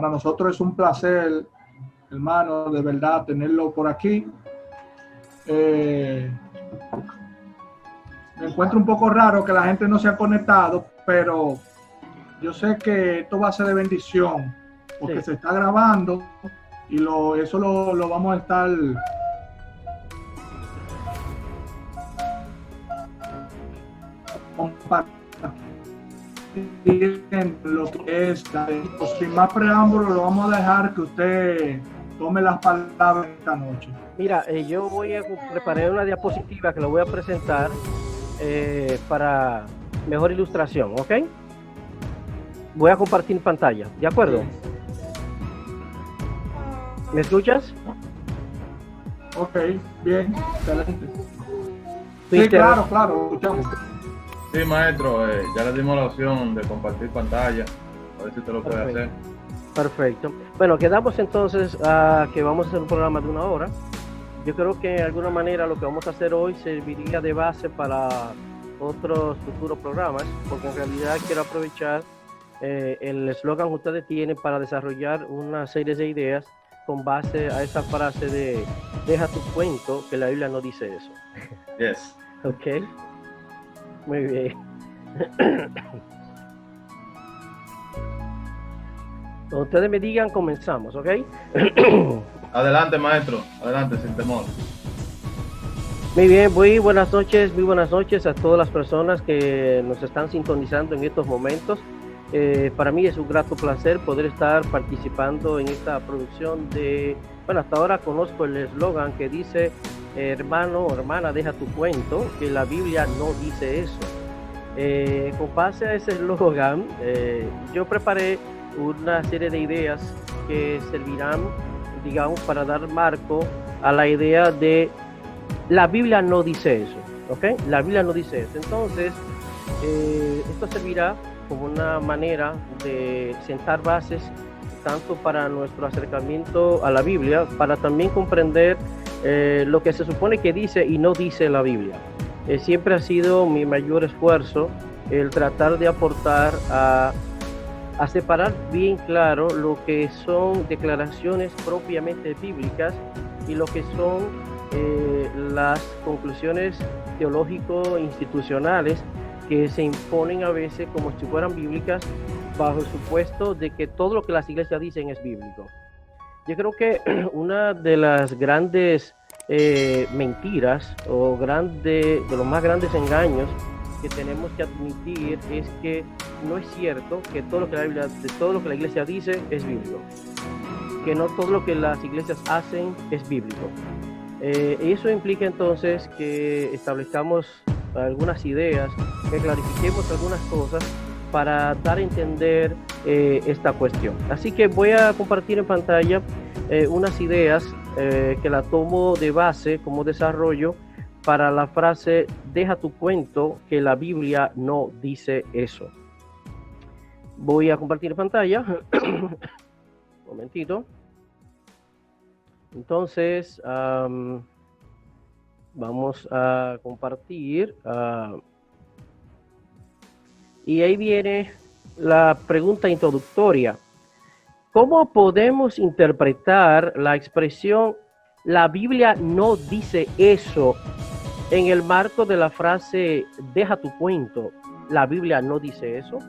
Para nosotros es un placer, hermano, de verdad, tenerlo por aquí. Me encuentro un poco raro que la gente no se ha conectado, pero yo sé que esto va a ser de bendición, porque Sí. se está grabando y eso lo vamos a estar compartiendo lo que es. Sin más preámbulo, lo vamos a dejar que usted tome las palabras esta noche. Mira, yo voy a preparar una diapositiva que lo voy a presentar para mejor ilustración, ¿ok? Voy a compartir pantalla, ¿de acuerdo? ¿Me escuchas? Ok, bien, excelente. Sí, claro, escuchamos. Sí, maestro, ya le dimos la opción de compartir pantalla, a ver si usted lo puede hacer. Perfecto. Bueno, quedamos entonces que vamos a hacer un programa de 1 hora. Yo creo que de alguna manera lo que vamos a hacer hoy serviría de base para otros futuros programas, porque en realidad quiero aprovechar el eslogan que ustedes tienen para desarrollar una serie de ideas con base a esa frase de deja tu cuento, que la Biblia no dice eso. Yes. Ok. Muy bien. Cuando ustedes me digan, comenzamos, ¿ok? Adelante, maestro, adelante, sin temor. Muy bien, muy buenas noches a todas las personas que nos están sintonizando en estos momentos. Para mí es un grato placer poder estar participando en esta producción de, bueno, hasta ahora conozco el eslogan que dice, hermano o hermana, deja tu cuento, que la Biblia no dice eso. Con base a ese eslogan, yo preparé una serie de ideas que servirán, digamos, para dar marco a la idea de la Biblia no dice eso, ¿ok? La Biblia no dice eso. Entonces, esto servirá como una manera de sentar bases tanto para nuestro acercamiento a la Biblia, para también comprender lo que se supone que dice y no dice la Biblia. Siempre ha sido mi mayor esfuerzo el tratar de aportar a separar bien claro lo que son declaraciones propiamente bíblicas y lo que son las conclusiones teológico-institucionales que se imponen a veces como si fueran bíblicas bajo el supuesto de que todo lo que las iglesias dicen es bíblico. Yo creo que una de las grandes mentiras o de los más grandes engaños que tenemos que admitir es que no es cierto que todo lo que la iglesia dice es bíblico, que no todo lo que las iglesias hacen es bíblico. Eso implica entonces que establezcamos algunas ideas, que clarifiquemos algunas cosas para dar a entender esta cuestión. Así que voy a compartir en pantalla unas ideas que la tomo de base como desarrollo para la frase deja tu cuento, que la Biblia no dice eso. Voy a compartir pantalla. Un momentito. Entonces, vamos a compartir. Y ahí viene la pregunta introductoria. ¿Cómo podemos interpretar la expresión la Biblia no dice eso en el marco de la frase deja tu cuento? La Biblia no dice eso.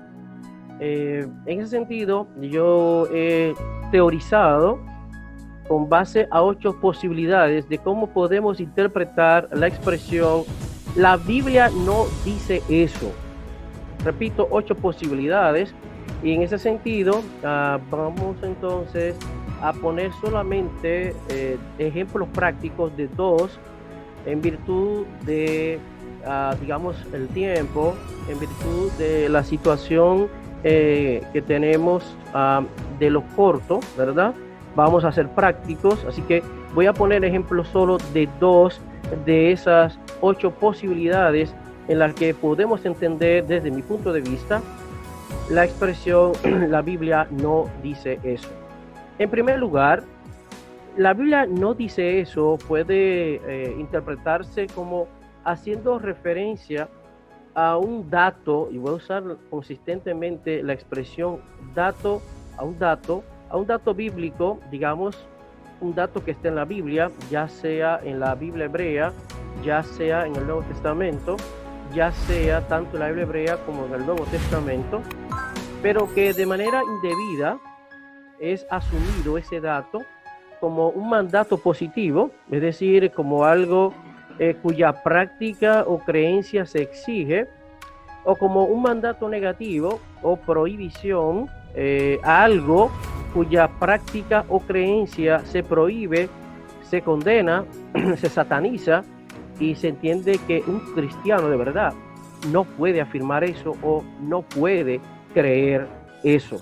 En ese sentido, yo he teorizado con base a 8 posibilidades de cómo podemos interpretar la expresión la Biblia no dice eso. Repito, 8 posibilidades, y en ese sentido vamos entonces a poner solamente ejemplos prácticos de 2 en virtud de, digamos, el tiempo, en virtud de la situación que tenemos de lo corto, ¿verdad? Vamos a ser prácticos, así que voy a poner ejemplos solo de 2 de esas 8 posibilidades en las que podemos entender desde mi punto de vista la expresión la Biblia no dice eso. En primer lugar, la Biblia no dice eso puede interpretarse como haciendo referencia a un dato, y voy a usar consistentemente la expresión dato, a un dato bíblico, digamos, un dato que esté en la Biblia, ya sea en la Biblia hebrea, ya sea en el Nuevo Testamento, ya sea tanto en la Biblia hebrea como en el Nuevo Testamento, pero que de manera indebida es asumido ese dato como un mandato positivo, es decir, como algo cuya práctica o creencia se exige, o como un mandato negativo o prohibición a algo cuya práctica o creencia se prohíbe, se condena, se sataniza, y se entiende que un cristiano de verdad no puede afirmar eso o no puede creer eso.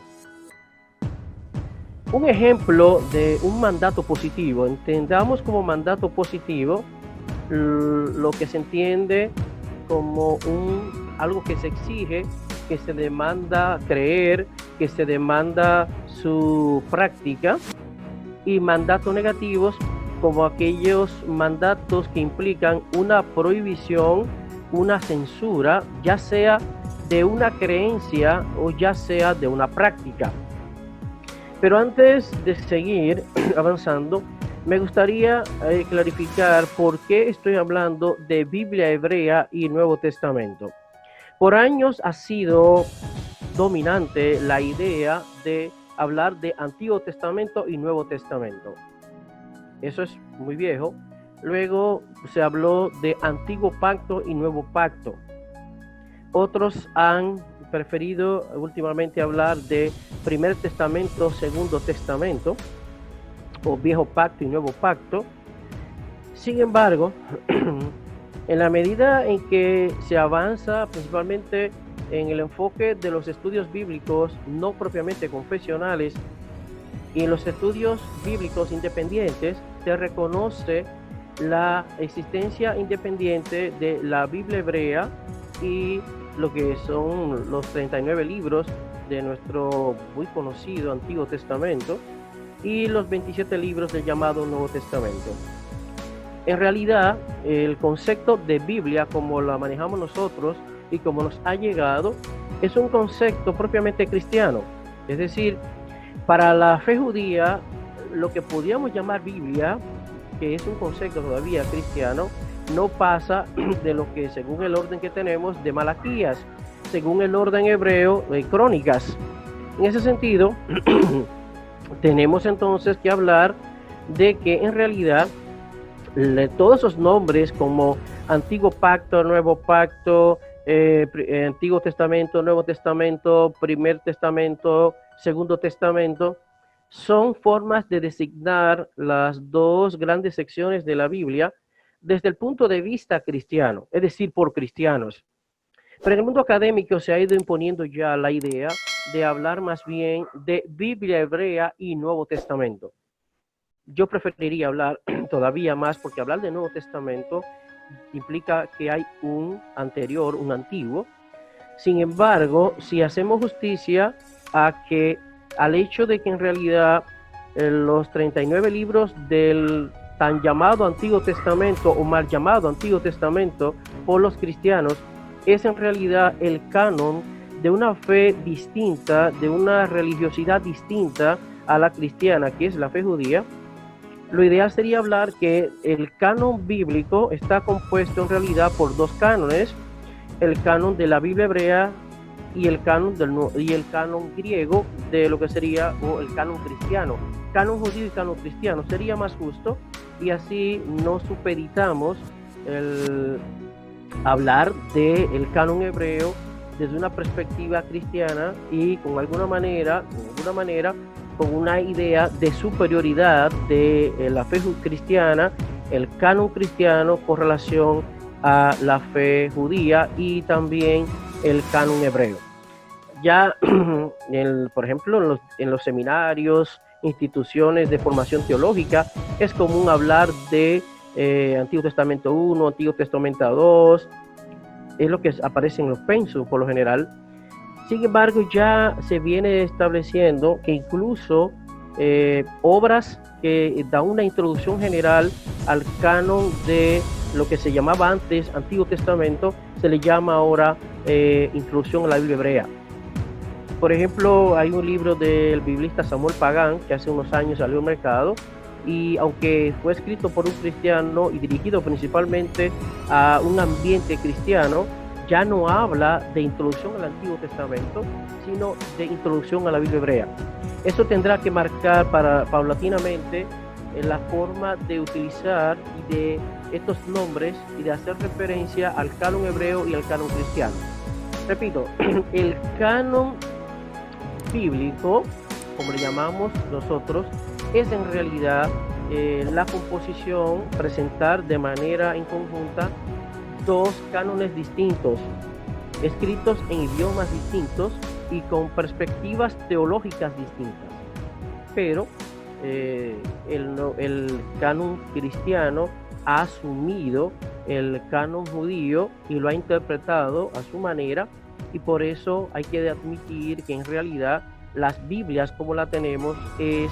Un ejemplo de un mandato positivo, entendamos como mandato positivo lo que se entiende como algo que se exige, que se demanda creer, que se demanda su práctica, y mandatos negativos como aquellos mandatos que implican una prohibición, una censura, ya sea de una creencia o ya sea de una práctica. Pero antes de seguir avanzando, me gustaría clarificar por qué estoy hablando de Biblia hebrea y Nuevo Testamento. Por años ha sido dominante la idea de hablar de Antiguo Testamento y Nuevo Testamento. Eso es muy viejo. Luego se habló de Antiguo Pacto y Nuevo Pacto. Otros han preferido últimamente hablar de Primer Testamento, Segundo Testamento, o Viejo Pacto y Nuevo Pacto. Sin embargo, en la medida en que se avanza principalmente en el enfoque de los estudios bíblicos no propiamente confesionales y en los estudios bíblicos independientes, se reconoce la existencia independiente de la Biblia hebrea y lo que son los 39 libros de nuestro muy conocido Antiguo Testamento y los 27 libros del llamado Nuevo Testamento. En realidad, el concepto de Biblia, como la manejamos nosotros y como nos ha llegado, es un concepto propiamente cristiano. Es decir, para la fe judía, lo que podríamos llamar Biblia, que es un concepto todavía cristiano, no pasa de lo que, según el orden que tenemos, de Malaquías, según el orden hebreo, de Crónicas. En ese sentido, tenemos entonces que hablar de que en realidad todos esos nombres como Antiguo Pacto, Nuevo Pacto, Antiguo Testamento, Nuevo Testamento, Primer Testamento, Segundo Testamento, son formas de designar las dos grandes secciones de la Biblia desde el punto de vista cristiano, es decir, por cristianos. Pero en el mundo académico se ha ido imponiendo ya la idea de hablar más bien de Biblia hebrea y Nuevo Testamento. Yo preferiría hablar todavía más, porque hablar de Nuevo Testamento implica que hay un anterior, un antiguo. Sin embargo, si hacemos justicia al hecho de que en realidad los 39 libros del tan llamado Antiguo Testamento o mal llamado Antiguo Testamento por los cristianos es en realidad el canon de una fe distinta, de una religiosidad distinta a la cristiana, que es la fe judía, lo ideal sería hablar que el canon bíblico está compuesto en realidad por dos cánones, el canon de la Biblia hebrea y el canon griego de lo que sería el canon cristiano. Canon judío y canon cristiano sería más justo, y así no supeditamos el hablar del canon hebreo desde una perspectiva cristiana y con alguna manera, con una idea de superioridad de la fe cristiana, el canon cristiano con relación a la fe judía y también el canon hebreo. Ya, por ejemplo, en los seminarios, instituciones de formación teológica, es común hablar de Antiguo Testamento 1, Antiguo Testamento 2, es lo que aparece en los pensum por lo general. Sin embargo, ya se viene estableciendo que incluso obras que dan una introducción general al canon de lo que se llamaba antes Antiguo Testamento, se le llama ahora introducción a la Biblia hebrea. Por ejemplo, hay un libro del biblista Samuel Pagán que hace unos años salió al mercado, y aunque fue escrito por un cristiano y dirigido principalmente a un ambiente cristiano, ya no habla de introducción al Antiguo Testamento, sino de introducción a la Biblia hebrea. Eso tendrá que marcar paulatinamente la forma de utilizar y de estos nombres y de hacer referencia al canon hebreo y al canon cristiano. Repito, el canon bíblico, como le llamamos nosotros, es en realidad la composición, presentar de manera en conjunta dos cánones distintos, escritos en idiomas distintos y con perspectivas teológicas distintas. Pero el canon cristiano ha asumido el canon judío y lo ha interpretado a su manera, y por eso hay que admitir que en realidad las Biblias como la tenemos es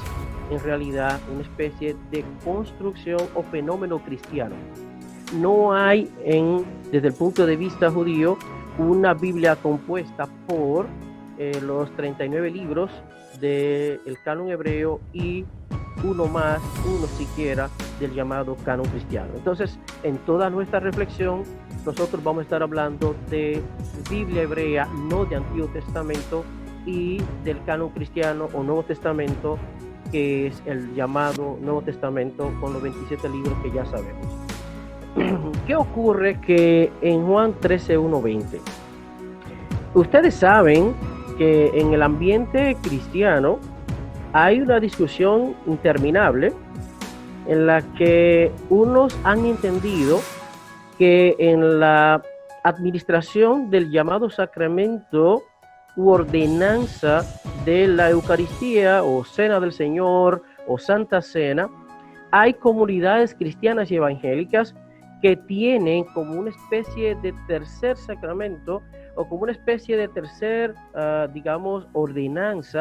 en realidad una especie de construcción o fenómeno cristiano. No hay desde el punto de vista judío una Biblia compuesta por los 39 libros del canon hebreo y uno siquiera del llamado canon cristiano. Entonces, en toda nuestra reflexión, nosotros vamos a estar hablando de Biblia hebrea, no de Antiguo Testamento, y del canon cristiano o Nuevo Testamento, que es el llamado Nuevo Testamento con los 27 libros que ya sabemos. ¿Qué ocurre? Que en Juan 13:1-20, ustedes saben que en el ambiente cristiano hay una discusión interminable en la que unos han entendido que en la administración del llamado sacramento u ordenanza de la Eucaristía o Cena del Señor o Santa Cena, hay comunidades cristianas y evangélicas que tienen como una especie de tercer sacramento o como una especie de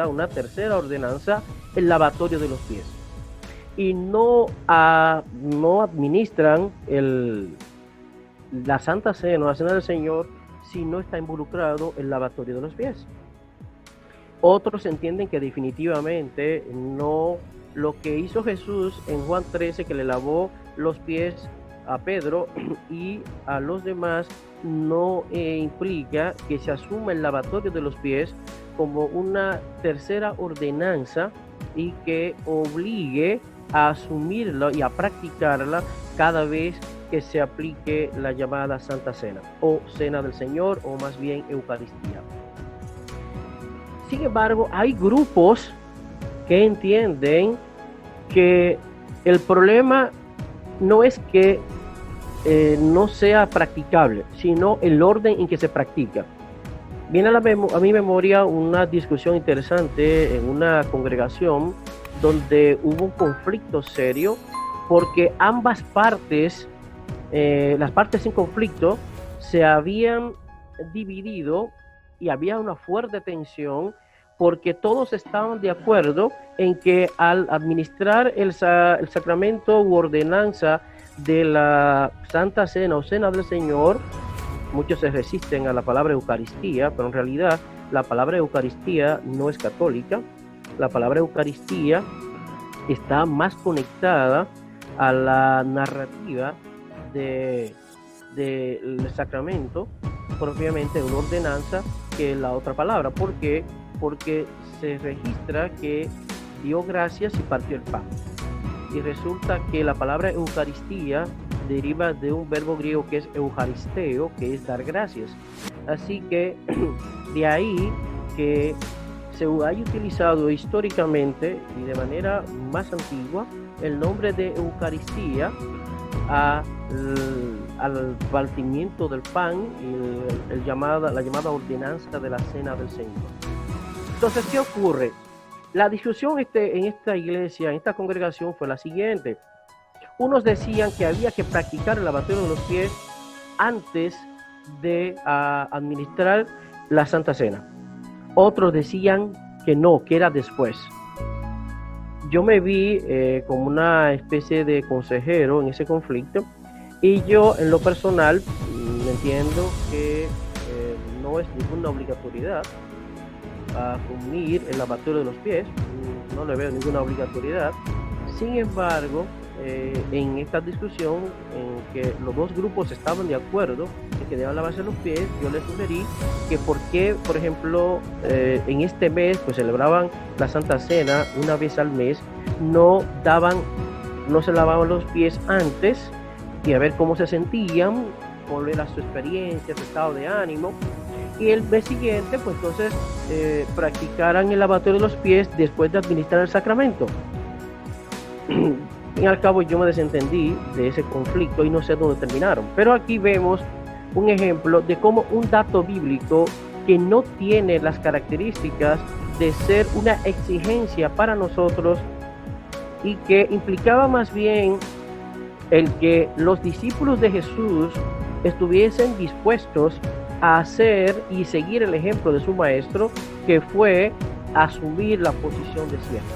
una tercera ordenanza, el lavatorio de los pies. Y no administran la Santa Cena o la Cena del Señor si no está involucrado el lavatorio de los pies. Otros entienden que definitivamente no, lo que hizo Jesús en Juan 13, que le lavó los pies a Pedro y a los demás, no implica que se asuma el lavatorio de los pies como una tercera ordenanza y que obligue a asumirla y a practicarla cada vez que se aplique la llamada Santa Cena o Cena del Señor, o más bien Eucaristía. Sin embargo, hay grupos que entienden que el problema no es que no sea practicable, sino el orden en que se practica. Viene a mi memoria una discusión interesante en una congregación donde hubo un conflicto serio porque ambas partes, las partes en conflicto, se habían dividido y había una fuerte tensión porque todos estaban de acuerdo en que al administrar el sacramento u ordenanza de la Santa Cena o Cena del Señor, muchos se resisten a la palabra Eucaristía, pero en realidad la palabra Eucaristía no es católica. La palabra Eucaristía está más conectada a la narrativa del sacramento, propiamente una ordenanza, que la otra palabra. ¿Por qué? Porque se registra que dio gracias y partió el pan. Y resulta que la palabra Eucaristía deriva de un verbo griego que es eucaristeo, que es dar gracias. Así que de ahí que se haya utilizado históricamente y de manera más antigua el nombre de Eucaristía al partimiento del pan y la llamada ordenanza de la Cena del Señor. Entonces, ¿qué ocurre? La discusión en esta iglesia, en esta congregación, fue la siguiente. Unos decían que había que practicar el lavatorio de los pies antes de administrar la Santa Cena. Otros decían que no, que era después. Yo me vi como una especie de consejero en ese conflicto, y yo en lo personal entiendo que no es ninguna obligatoriedad a asumir el lavatorio de los pies, no le veo ninguna obligatoriedad. Sin embargo, en esta discusión en que los dos grupos estaban de acuerdo en que debían lavarse los pies, yo les sugerí que por qué, por ejemplo, en este mes pues celebraban la Santa Cena una vez al mes, no se lavaban los pies antes y a ver cómo se sentían, cuál era su experiencia, su estado de ánimo, y el mes siguiente pues entonces practicaran el lavatorio de los pies después de administrar el sacramento. Y al cabo yo me desentendí de ese conflicto y no sé dónde terminaron. Pero aquí vemos un ejemplo de cómo un dato bíblico que no tiene las características de ser una exigencia para nosotros y que implicaba más bien el que los discípulos de Jesús estuviesen dispuestos a hacer y seguir el ejemplo de su maestro, que fue asumir la posición de siervo.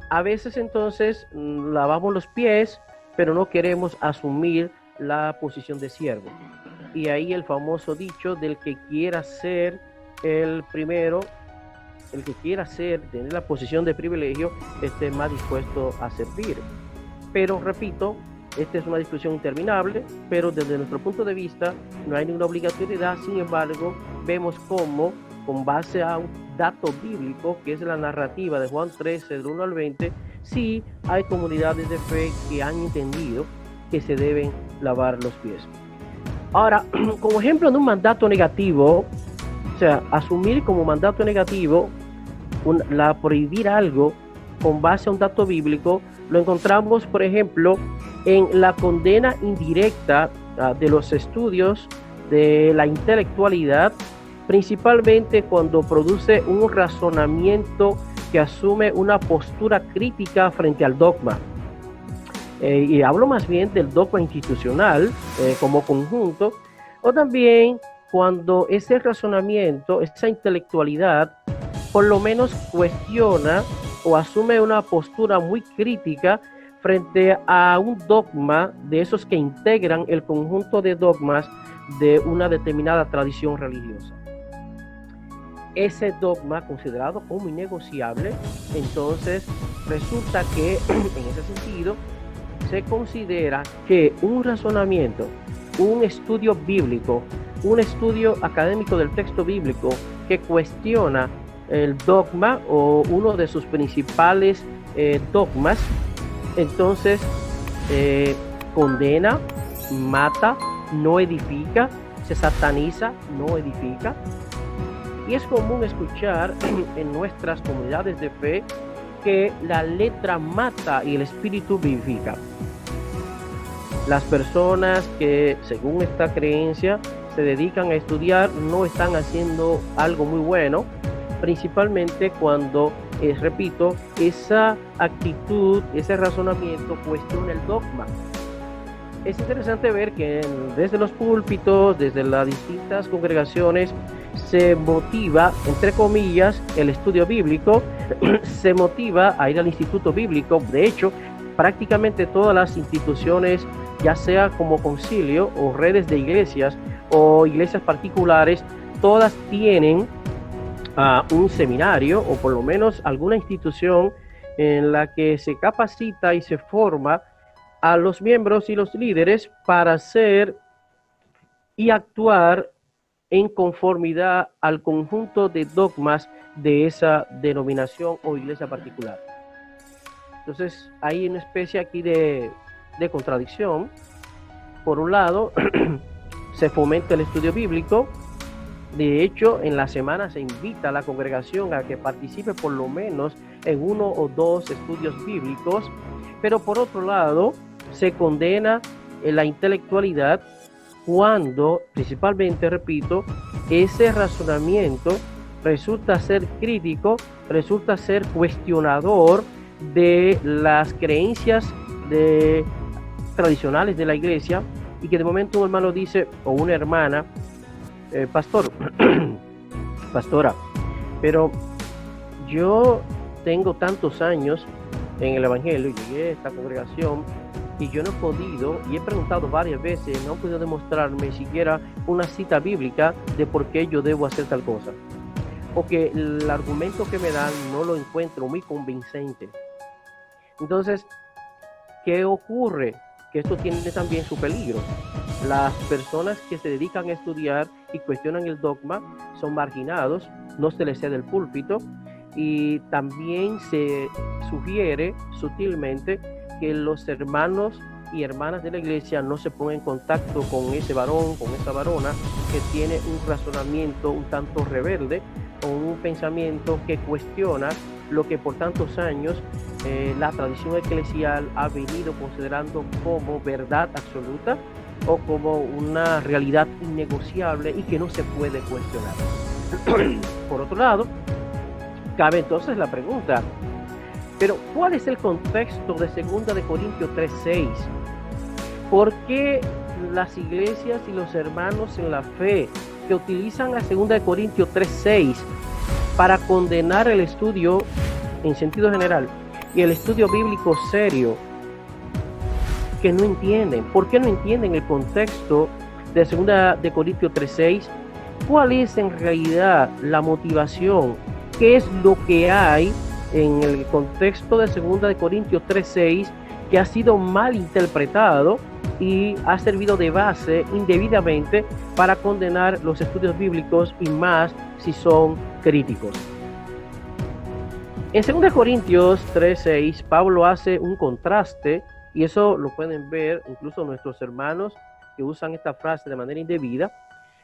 A veces entonces lavamos los pies, pero no queremos asumir la posición de siervo. Y ahí el famoso dicho del que quiera ser el primero, el que quiera tener la posición de privilegio, esté más dispuesto a servir. Pero repito, esta es una discusión interminable, pero desde nuestro punto de vista no hay ninguna obligatoriedad. Sin embargo, vemos cómo, con base a un dato bíblico, que es la narrativa de Juan 13, del 1 al 20, sí hay comunidades de fe que han entendido que se deben lavar los pies. Ahora, como ejemplo de un mandato negativo, o sea, asumir como mandato negativo, la prohibir algo con base a un dato bíblico, lo encontramos, por ejemplo, en la condena indirecta de los estudios de la intelectualidad, principalmente cuando produce un razonamiento que asume una postura crítica frente al dogma. Y hablo más bien del dogma institucional como conjunto, o también cuando ese razonamiento, esa intelectualidad, por lo menos cuestiona o asume una postura muy crítica frente a un dogma de esos que integran el conjunto de dogmas de una determinada tradición religiosa. Ese dogma considerado como innegociable, entonces resulta que en ese sentido se considera que un razonamiento, un estudio bíblico, un estudio académico del texto bíblico que cuestiona el dogma o uno de sus principales dogmas, entonces condena, mata, no edifica, se sataniza, no edifica. Y es común escuchar en nuestras comunidades de fe que la letra mata y el espíritu vivifica. Las personas que, según esta creencia, se dedican a estudiar no están haciendo algo muy bueno, principalmente cuando, repito, esa actitud, ese razonamiento cuestiona el dogma. Es interesante ver que desde los púlpitos, desde las distintas congregaciones, se motiva, entre comillas, el estudio bíblico, se motiva a ir al instituto bíblico. De hecho, prácticamente todas las instituciones, ya sea como concilio o redes de iglesias o iglesias particulares, todas tienen un seminario o por lo menos alguna institución en la que se capacita y se forma a los miembros y los líderes para hacer y actuar en conformidad al conjunto de dogmas de esa denominación o iglesia particular. Entonces hay una especie aquí de contradicción. Por un lado, se fomenta el estudio bíblico. De hecho, en la semana se invita a la congregación a que participe por lo menos en uno o dos estudios bíblicos, pero por otro lado, se condena la intelectualidad cuando, principalmente, repito, ese razonamiento resulta ser crítico, resulta ser cuestionador de las creencias tradicionales de la iglesia, y que de momento un hermano dice, o una hermana, pastor, pastora, pero yo tengo tantos años en el evangelio, llegué a esta congregación y yo no he podido, y he preguntado varias veces, no he podido demostrarme siquiera una cita bíblica de por qué yo debo hacer tal cosa. o que el argumento que me dan no lo encuentro muy convincente. Entonces, ¿qué ocurre? Que esto tiene también su peligro. Las personas que se dedican a estudiar y cuestionan el dogma son marginados, no se les cede el púlpito, y también se sugiere sutilmente que los hermanos y hermanas de la iglesia no se pongan en contacto con ese varón, con esa varona que tiene un razonamiento un tanto rebelde, o un pensamiento que cuestiona lo que por tantos años la tradición eclesial ha venido considerando como verdad absoluta o como una realidad innegociable y que no se puede cuestionar. Por otro lado, cabe entonces la pregunta, pero ¿cuál es el contexto de 2 de Corintios 3:6? ¿Por qué las iglesias y los hermanos en la fe que utilizan a 2 de Corintios 3:6 para condenar el estudio en sentido general y el estudio bíblico serio, que no entienden? ¿Por qué no entienden el contexto de 2 de Corintios 3:6? ¿Cuál es en realidad la motivación? ¿Qué es lo que hay en el contexto de 2 de Corintios 3:6 que ha sido mal interpretado y ha servido de base indebidamente para condenar los estudios bíblicos, y más si son críticos? En 2 Corintios 3:6, Pablo hace un contraste, y eso lo pueden ver incluso nuestros hermanos que usan esta frase de manera indebida.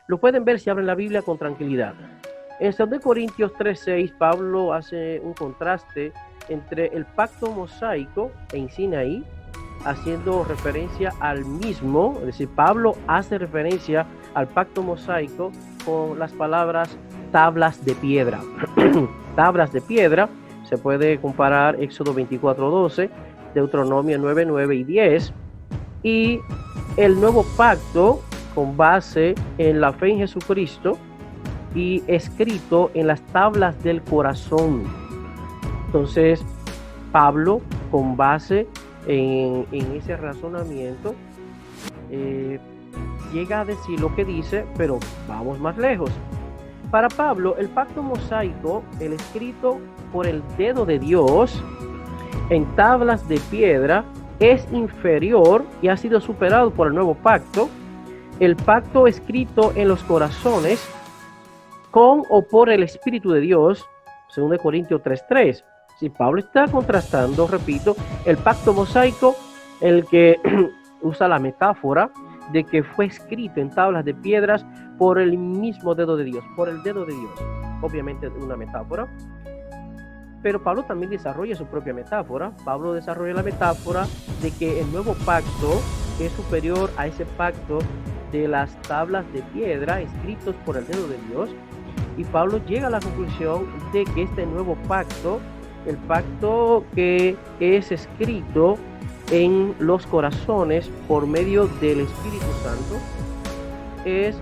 Lo pueden ver si abren la Biblia con tranquilidad. En 2 Corintios 3:6, Pablo hace un contraste entre el pacto mosaico en Sinaí, haciendo referencia al mismo, es decir, Pablo hace referencia al pacto mosaico con las palabras tablas de piedra. Tablas de piedra, se puede comparar Éxodo 24:12, Deuteronomio 9:9 y 10, y el nuevo pacto con base en la fe en Jesucristo y escrito en las tablas del corazón. Entonces, Pablo, con base en ese razonamiento, llega a decir lo que dice, pero vamos más lejos. Para Pablo, el pacto mosaico, el escrito por el dedo de Dios en tablas de piedra, es inferior y ha sido superado por el nuevo pacto, el pacto escrito en los corazones con o por el Espíritu de Dios, 2 Corintios 3:3. Si Pablo está contrastando, repito, el pacto mosaico, el que usa la metáfora de que fue escrito en tablas de piedras por el mismo dedo de Dios, por el dedo de Dios. Obviamente es una metáfora, pero Pablo también desarrolla su propia metáfora. Pablo desarrolla la metáfora de que el nuevo pacto es superior a ese pacto de las tablas de piedra escritos por el dedo de Dios, y Pablo llega a la conclusión de que este nuevo pacto, el pacto que es escrito en los corazones por medio del Espíritu Santo, es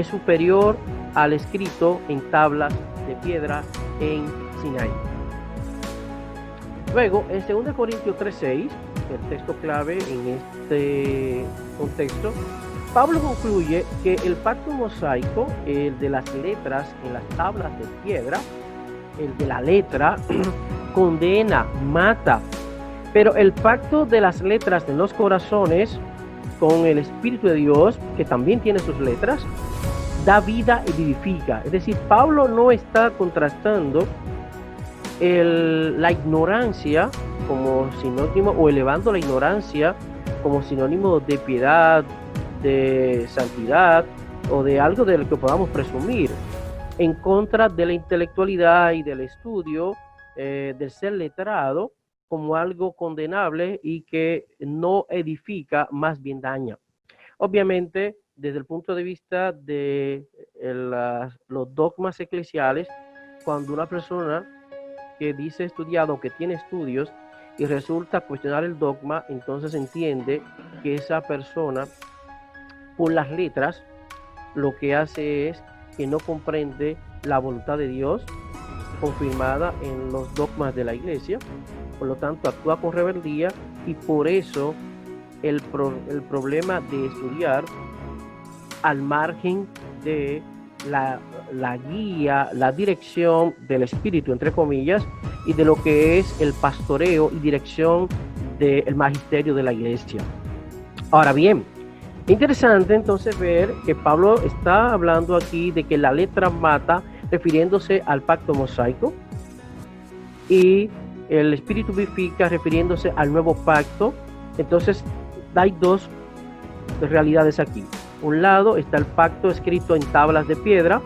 superior al escrito en tablas de piedra en Sinaí. Luego, en 2 Corintios 3:6, el texto clave en este contexto, Pablo concluye que el pacto mosaico, el de las letras en las tablas de piedra, el de la letra, condena, mata, pero el pacto de las letras en los corazones con el Espíritu de Dios, que también tiene sus letras, da vida y vivifica. Es decir, Pablo no está contrastando la ignorancia como sinónimo, o elevando la ignorancia como sinónimo de piedad, de santidad o de algo de lo que podamos presumir, en contra de la intelectualidad y del estudio, del ser letrado, como algo condenable y que no edifica, más bien daña. Obviamente, desde el punto de vista de los dogmas eclesiales, cuando una persona que dice estudiado, que tiene estudios, y resulta cuestionar el dogma, entonces entiende que esa persona, por las letras, lo que hace es que no comprende la voluntad de Dios confirmada en los dogmas de la iglesia, por lo tanto actúa con rebeldía, y por eso el problema de estudiar al margen de la guía, la dirección del Espíritu, entre comillas, y de lo que es el pastoreo y dirección del magisterio de la iglesia. Ahora bien, interesante entonces ver que Pablo está hablando aquí de que la letra mata, refiriéndose al pacto mosaico, y el Espíritu vivifica, refiriéndose al nuevo pacto. Entonces hay dos realidades aquí. Un lado está el pacto escrito en tablas de piedra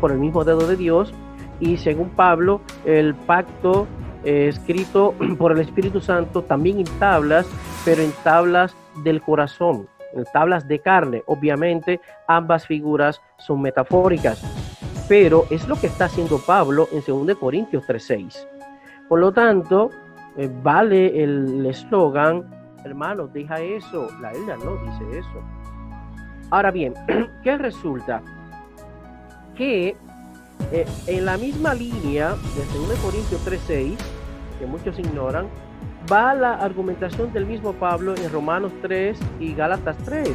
por el mismo dedo de Dios, y según Pablo, el pacto escrito por el Espíritu Santo también en tablas, pero en tablas del corazón, en tablas de carne. Obviamente ambas figuras son metafóricas, pero es lo que está haciendo Pablo en 2 Corintios 3:6. Por lo tanto, vale el eslogan: hermanos, deja eso, la Biblia no dice eso. Ahora bien, ¿qué resulta? Que en la misma línea de 2 Corintios 3:6, que muchos ignoran, va la argumentación del mismo Pablo en Romanos 3 y Gálatas 3.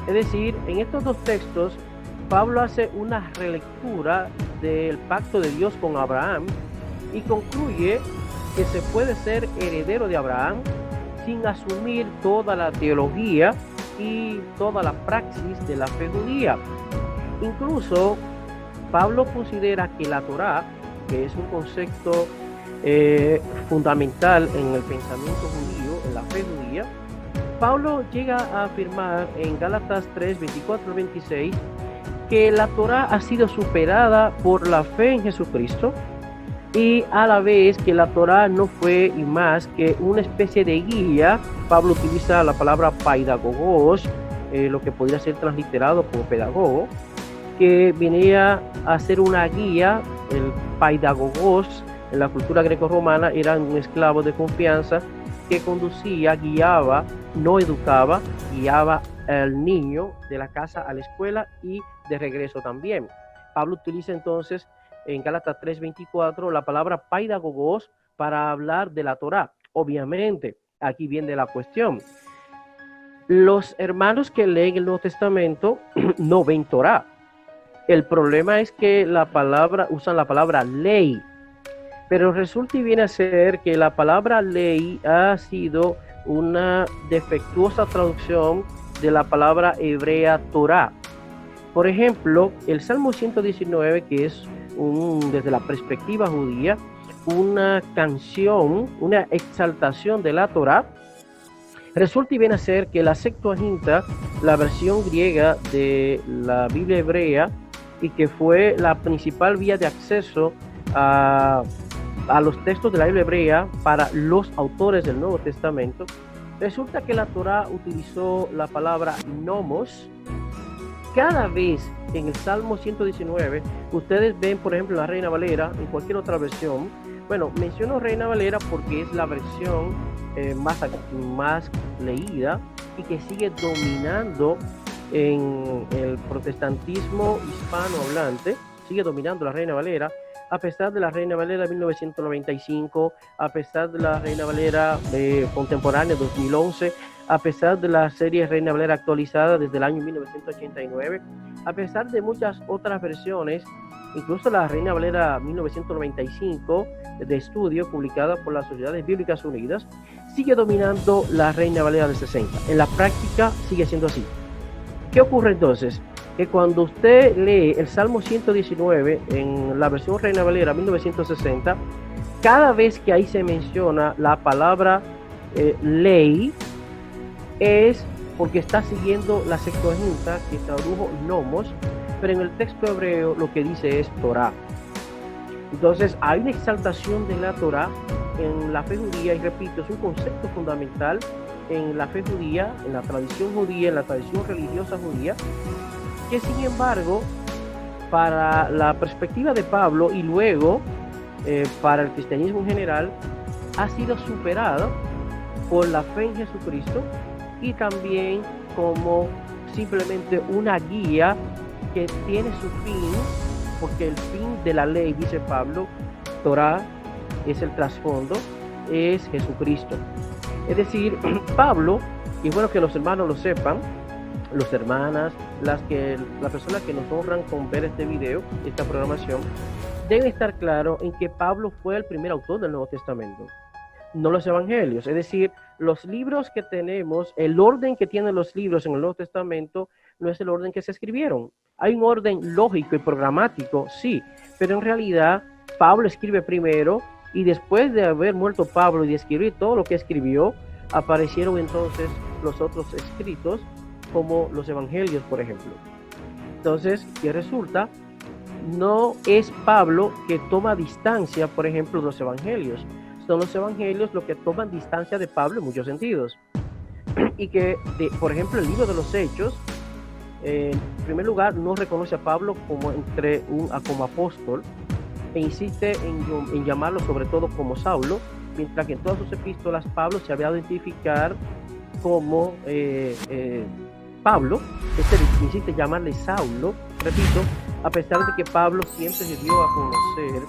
Es decir, en estos dos textos, Pablo hace una relectura del pacto de Dios con Abraham y concluye que se puede ser heredero de Abraham sin asumir toda la teología y toda la praxis de la fe judía. Incluso Pablo considera que la Torá, que es un concepto fundamental en el pensamiento judío, en la fe judía, Pablo llega a afirmar en Gálatas 3, 24-26 que la Torá ha sido superada por la fe en Jesucristo, y a la vez que la Torá no fue y más que una especie de guía. Pablo utiliza la palabra paidagogos, lo que podría ser transliterado como pedagogo, que venía a ser una guía. El paidagogos en la cultura greco-romana era un esclavo de confianza que conducía, guiaba, no educaba, guiaba al niño de la casa a la escuela y de regreso también. Pablo utiliza entonces en Gálatas 3:24 la palabra paidagogos para hablar de la Torá. Obviamente, aquí viene la cuestión. Los hermanos que leen el Nuevo Testamento no ven Torá. El problema es que usan la palabra ley, pero resulta y viene a ser que la palabra ley ha sido una defectuosa traducción de la palabra hebrea Torá. Por ejemplo, el Salmo 119, que es desde la perspectiva judía, una canción, una exaltación de la Torá, resulta y viene a ser que la Septuaginta, la versión griega de la Biblia hebrea, y que fue la principal vía de acceso a los textos de la Biblia hebrea para los autores del Nuevo Testamento, resulta que la Torá utilizó la palabra nomos. Cada vez en el Salmo 119, ustedes ven, por ejemplo, la Reina Valera, en cualquier otra versión. Bueno, menciono Reina Valera porque es la versión más leída y que sigue dominando en el protestantismo hispanohablante. Sigue dominando la Reina Valera, a pesar de la Reina Valera de 1995, a pesar de la Reina Valera contemporánea 2011, a pesar de la serie Reina Valera actualizada desde el año 1989, a pesar de muchas otras versiones, incluso la Reina Valera 1995 de estudio publicada por las Sociedades Bíblicas Unidas, sigue dominando la Reina Valera del 60. En la práctica sigue siendo así. ¿Qué ocurre entonces? Que cuando usted lee el Salmo 119 en la versión Reina Valera 1960, cada vez que ahí se menciona la palabra ley, es porque está siguiendo la Septuaginta, que tradujo nomos, pero en el texto hebreo lo que dice es Torá. Entonces hay una exaltación de la Torá en la fe judía, y repito, es un concepto fundamental en la fe judía, en la tradición judía, en la tradición religiosa judía, que sin embargo, para la perspectiva de Pablo y luego para el cristianismo en general, ha sido superada por la fe en Jesucristo, y también como simplemente una guía que tiene su fin, porque el fin de la ley, dice Pablo, Torá es el trasfondo, es Jesucristo. Es decir, Pablo, y bueno que los hermanos lo sepan, los hermanas, las personas que nos honran con ver este video, esta programación, deben estar claros en que Pablo fue el primer autor del Nuevo Testamento, no los evangelios. Es decir, los libros que tenemos, el orden que tienen los libros en el Nuevo Testamento no es el orden que se escribieron. Hay un orden lógico y programático, sí, pero en realidad Pablo escribe primero, y después de haber muerto Pablo y de escribir todo lo que escribió, aparecieron entonces los otros escritos, como los evangelios, por ejemplo. Entonces, ¿qué resulta? No es Pablo que toma distancia, por ejemplo, de los evangelios. Son los evangelios los que toman distancia de Pablo en muchos sentidos. Y que, por ejemplo, el libro de los Hechos, en primer lugar, no reconoce a Pablo como apóstol, e insiste en llamarlo sobre todo como Saulo, mientras que en todas sus epístolas Pablo se había de identificar como Pablo. Insiste en llamarle Saulo, repito, a pesar de que Pablo siempre se dio a conocer